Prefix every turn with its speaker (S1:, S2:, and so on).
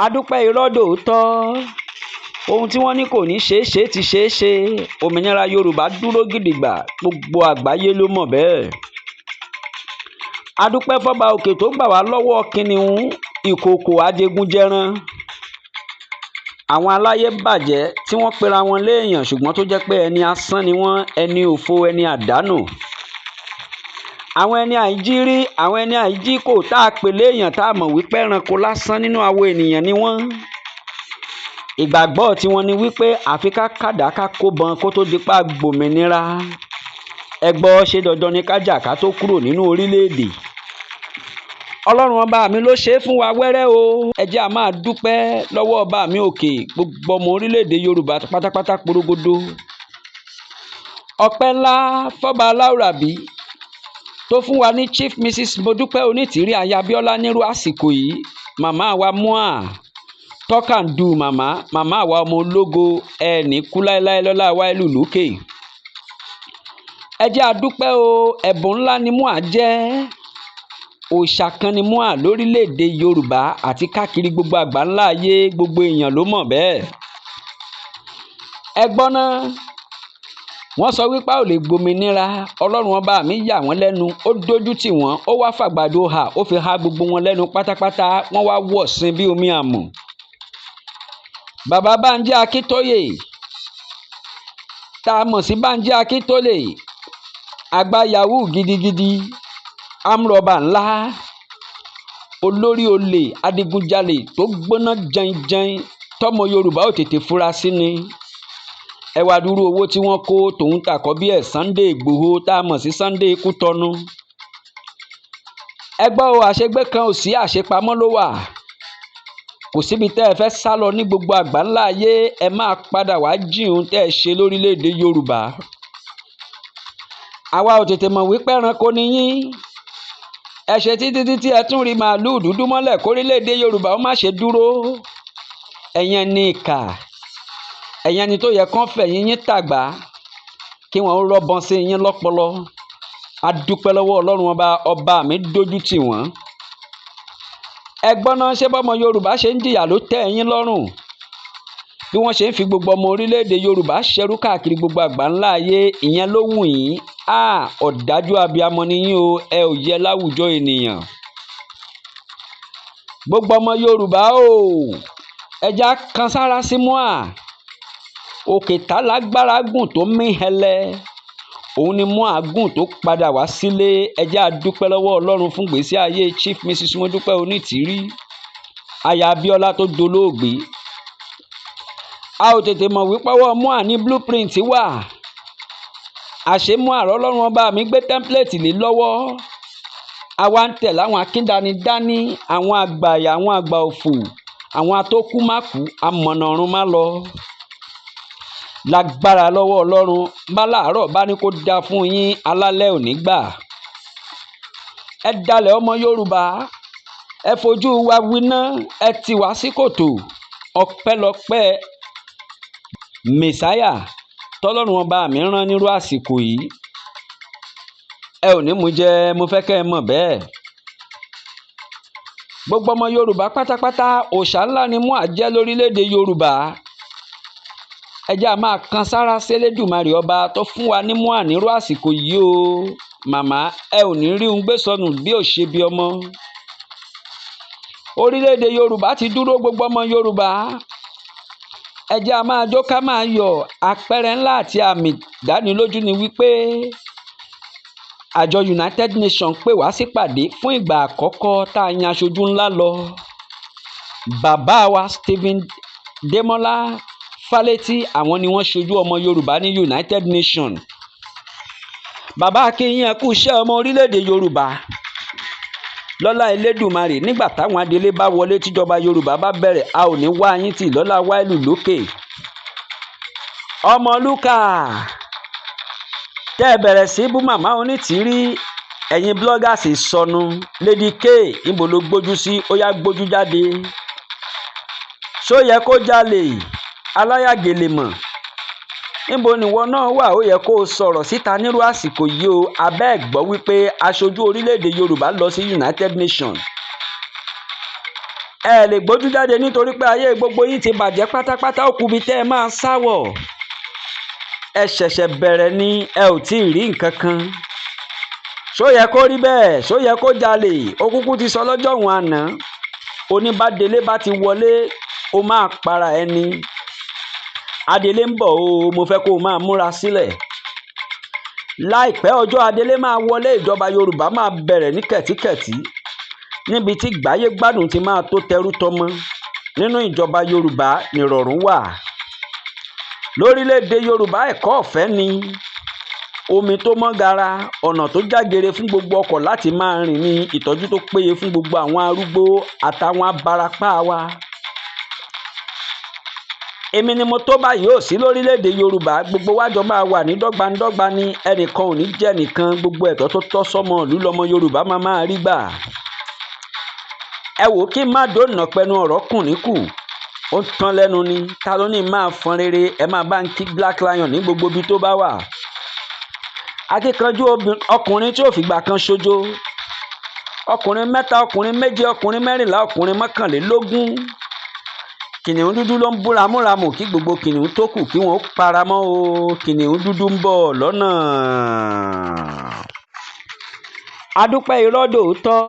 S1: adúpẹ́ irọ́ dòótọ́ ohun tí wọ́n ní kò ní ṣeé ṣe ti ṣeé ṣe. Òmìnira Yorùbá dúró gidigba, gbogbo àgbáyé ló mọ̀ bẹ́ẹ̀. Adúpẹ́ fọ́ba òkè tó gbà wá lọ́wọ́ kìnìún ìkòkò ajégunjẹran. Àwọn aláyé bàjẹ́ tí wọ́n pera wọn léèyàn ṣùgbọ́n tó jẹ́ pé ẹni asán ni wọ́n, ẹni òfo, ẹni àdánù. Àwọn ẹni àìjírí, àwọn ẹni àìjíkò tá a pè léèyàn tá a mọ̀ wípé ẹranko lásán nínú àwọ̀ ènìyàn ni wọ́n. Ìgbàgbọ́ tiwọn ni wípé àfi ká kàdá ká kóbọn kó tó di pa gbòmìnira. Ẹ gbọ́, ṣé dandan ni ká jà ká tó kúrò nínú orílẹ̀-èdè? Ọlọ́run ọba mi ló ṣe é fún wa wẹ́rẹ́ o. Ẹ jẹ́ a máa dúpẹ́ lọ́wọ́ ọba mi òkè, gbogbo ọmọ orílẹ̀-èdè Yorùbá pátápátá porogodo. Ọpẹ́ ńlá fọ́ba aláwùrábí tó fún wa ní Chief Mrs. Modúpẹ́ Onítìrí aya Abíọ́lá nírú àsìkò yìí. Màmá wa mua tọ́kàndù màmá wa ọmọ ológo ẹni kú láéláé lọ́lá wa ìlú lókè. Ẹ jẹ́ a dúpẹ́ o, ẹ̀bùn ńlá ni mua jẹ́. Òòṣà kan ni mua lórílẹ̀‐èdè Yorùbá àti káàkiri gbogbo àgbáńlá ayé, gbogbo èèyàn ló mọ̀ bẹ́ẹ̀. Ẹ gbọ́ ná, wọ́n sọ wípé a ò lè gbòmìnira. Ọlọ́run ọba mi yà wọ́n lẹ́nu, ó dójú tì wọ́n, ó wá fàgbàdo hà, ó fi há gbogbo wọn lẹ́nu pátápátá. Wọ́n wá wọ̀ sin bí omi àmù. Bàbá Bánjí Akíntóyè tá a mọ̀ sí Bánjí Akíntóyè, àgbà yahoo gidigidi, amúrọ̀bà ńlá, olórí olè adigunjalè tó gbóná janjan tọmọ Yorùbá ò tètè fura sí ni. Ẹ wá dúró owó tí wọ́n kó tòun tàkọ́ bí ẹ̀ Sunday Ìgbòho tá a mọ̀ sí Sunday Kútọ́nù. Ẹ gbọ́ o, àṣegbé kan ò sí, àṣepamọ́ ló wà. Kò síbi tẹ́ ẹ fẹ́ sá lọ ní gbogbo àgbáńlá ayé, ẹ máa padà wá jíun tẹ́ ẹ ṣe lórílẹ̀‐èdè Yorùbá. Àwa ò tètè mọ̀ wípé ẹranko ni yín. Ẹ ṣe títí ẹ tún rí màálùú dúdú mọ́lẹ̀ kórílẹ̀‐èdè Yorùbá ó má ṣe dúró. Ẹ̀yin ni ìkà, ẹ̀yin ẹni tó yẹ kán fẹ̀yìn yín tàgbá kí wọ́n rọ́bọn sí yín lọ́pọlọ. A dúpẹ́ lọ́wọ́ Ọlọ́run ọba mi dójú tì wọ́n. Ẹ gbọ́ ná, ṣé bọ́mọ Yorùbá ṣe ń jìyà ló tẹ́ ẹ̀yin lọ́rùn? Bí wọ́n ṣe ń fi gbogbo ọmọ orílẹ̀-èdè Yorùbá ṣẹrú káàkiri gbogbo àgbáńlá ayé, ìyẹn ló wù yín. Ọ̀dájú abiyamọ ni yín o, ẹ ò yẹ láwùjọ ènìyàn. Gbogbo ọmọ Yorùbá o, ẹja kan sára sí mua. Òkè tá lágbára gùn tó mí hẹlẹ, òun ni mua gùn tó padà wá sílé. Ẹ jẹ́ a dúpẹ́ lọ́wọ́ Ọlọ́run fún gbèsè ayé Chief Mrs. Modúpẹ́ Onítìrí aya Abíọ́lá tó dolóògbé. A ò tètè mọ̀ wípé ọwọ́ mua ní blueprint wà. Àṣé mua Ọlọ́run ọba mi gbé template lé lọ́wọ́. Àwa ń tẹ̀ láwọn akíndanidání, àwọn àgbàyà, àwọn àgbà òfò, àwọn atókùmákù, amọ̀nà ọ̀run má lọ. Lágbára lọ́wọ́ Ọlọ́run, bá láàárọ̀ bá ní kó dáa fún yín, alálẹ̀ ò ní gbà. Ẹ dalẹ̀ ọmọ Yorùbá, ẹ fojú wa winá, ẹ tì wá sí kòtò. Ọpẹ́lọpẹ́ mẹ̀sáyà tọ́lọ́run ọba mi rán nírú àsìkò yìí. Ẹ ò ní mú jẹ, mo fẹ́ kẹ́ ẹ mọ̀ bẹ́ẹ̀. Gbogbo ọmọ Yorùbá pátápátá, òòṣà ńlá ni mua jẹ́ lórílẹ̀‐èdè Yorùbá. Ẹ jẹ́ a máa kan sára sélédùmarè ọba tó fún wa ní mua nírú àsìkò yìí o. Màmá, ẹ ò ní rí un gbé sọnù bí ò ṣe bí ọmọ. Orílẹ̀‐èdè Yorùbá ti dúró, gbogbo ọmọ Yorùbá. Ẹ jẹ́ a máa jó ká máa yọ̀. Àpẹẹrẹ ńlá àti àmì ìdánilójú ni wípé àjọ United Nations pè wá sípàdé fún ìgbà àkọ́kọ́ tá a yan aṣojú ńlá lọ. Bàbá wa Stephen Demola Fálétí, àwọn ni wọ́n ṣojú ọmọ Yorùbá ní United Nations. Bàbá akínyìn ẹ kú iṣẹ́ ọmọ orílẹ̀-èdè Yorùbá. Lọ́lá Elédùmarè, nígbà táwọn adelé bá wọlé tíjọba Yorùbá bá bẹ̀rẹ̀, a ò ní wá yín tì lọ́lá wáìlú lókè. Ọmọ Lúkà tẹ́ ẹ bẹ̀rẹ̀ sí bú màmá Onítìrí, ẹ̀yin bloggers sọnù. Lady K, níbo ló gbójú sí? Ó yá gbójú jáde. Ṣó yẹ kó jalè? Aláyàgèlè mọ̀. Níbo nìwọ náà wà? Ó yẹ kó o sọ̀rọ̀ síta nírú àsìkò yìí o. Abẹ́ ẹ̀ gbọ́ wípé aṣojú orílẹ̀-èdè Yorùbá lọ sí United Nations. ẹ lè gbójú jáde nítorí pé ayé gbogbo yín ti bàjẹ́ pátápátá, ó kù bí tẹ́ ẹ máa sáwọ̀. Ẹ ṣẹ̀ṣẹ̀ bẹ̀rẹ̀ ni, ẹ ò tí ì rí nǹkan kan. Ṣó yẹ kó rí bẹ́ẹ̀? Ṣó yẹ kó jalè? Ó kúkú ti sọ lọ́jọ́ òun àná, oníbàdélé bá ti wọlé ó máa para ẹni. Adélé ń bọ̀ o, mo fẹ́ kó o máa múra sílẹ̀. Láìpẹ́ ọjọ́ Adélé máa wọlé, ìjọba Yorùbá máa bẹ̀rẹ̀ ní kẹ̀tíkẹ̀tí, níbi tí gbáyé gbádùn ti máa tó tẹrú tọmọ. Nínú ìjọba Yorùbá nìrọ̀rùn wà. Lórílẹ̀‐èdè Yorùbá ẹ̀kọ́ ọ̀fẹ́ ni, omi tó mọ́ gara, ọ̀nà tó jágere fún gbogbo ọkọ̀ láti máa rìn ní, ìtọ́jú tó péye fún gbogbo àwọn arúgbó àtàwọn abarapá wa. Èmi ni mo tó báyìí ò sí lórílẹ̀‐èdè Yorùbá, gbogbo wájọ máa wà ní dọ́gbandọ́gba ni, ẹnìkan ò ní jẹ́ nìkan, gbogbo ẹ̀tọ́ tó tọ́ sọ́mọ ìlú lọ́mọ Yorùbá máa rí gbà. Ẹ wò kí n má dóònà pẹnu ọ̀rọ̀ kùn níkù, ó tán lẹ́nu ni. Ta ló ní máa fọn rere? Ẹ máa bá ń kí Black Lion ní gbogbo ibi tó bá wà. Akíkanjú ọkùnrin tí ò fìgbà kan ṣojo, ọkùnrin 3, ọkùnrin 7, ọkùnrin 14, ọkùnrin 21. Kìnìún dúdú ló ń búra múramù kí gbogbo kìnìún tó kù kí wọ́n paramọ́ o. Kìnìún dúdú ń bọ̀ lọ́nà. Adúpẹ́ irọ́ dòótọ́.